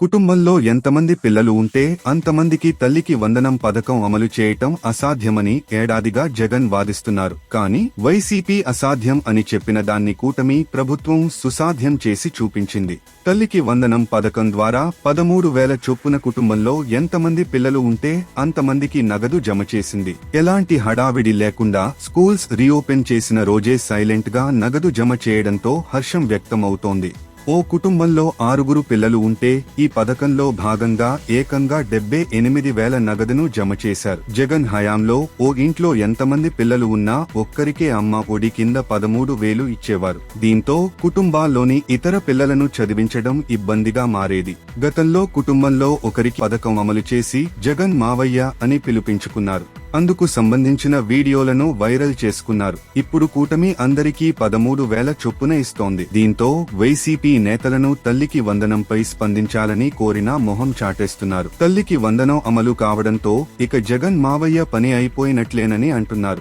కుటుంబంలో ఎంతమంది పిల్లలు ఉంటే అంతమందికి తల్లికి వందనం పథకం అమలు చేయటం అసాధ్యమని ఏడాదిగా జగన్ వాదిస్తున్నారు. కానీ వైసీపీ అసాధ్యం అని చెప్పిన దాన్ని కూటమి ప్రభుత్వం సుసాధ్యం చేసి చూపించింది. తల్లికి వందనం పథకం ద్వారా 13,000 చొప్పున కుటుంబంలో ఎంతమంది పిల్లలు ఉంటే అంతమందికి నగదు జమ చేసింది. ఎలాంటి హడావిడి లేకుండా స్కూల్స్ రీఓపెన్ చేసిన రోజే సైలెంట్ గా నగదు జమ చేయడంతో హర్షం వ్యక్తమవుతోంది. ఓ కుటుంబంలో 6 పిల్లలు ఉంటే ఈ పథకంలో భాగంగా ఏకంగా 78,000 నగదును జమ చేశారు. జగన్ హయాంలో ఓ ఇంట్లో ఎంతమంది పిల్లలు ఉన్నా ఒక్కరికే అమ్మ ఒడి కింద 13,000 ఇచ్చేవారు. దీంతో కుటుంబాల్లోని ఇతర పిల్లలను చదివించడం ఇబ్బందిగా మారేది. గతంలో కుటుంబంలో ఒకరికి పథకం అమలు చేసి జగన్ మావయ్య అని పిలిపించుకున్నారు. అందుకు సంబంధించిన వీడియోలను వైరల్ చేసుకున్నారు. ఇప్పుడు కూటమి అందరికీ 13,000 చొప్పున ఇస్తోంది. దీంతో వైసీపీ నేతలను తల్లికి వందనంపై స్పందించాలని కోరినా మొహం చాటేస్తున్నారు. తల్లికి వందనం అమలు కావడంతో ఇక జగన్ మావయ్య పని అయిపోయినట్లేనని అంటున్నారు.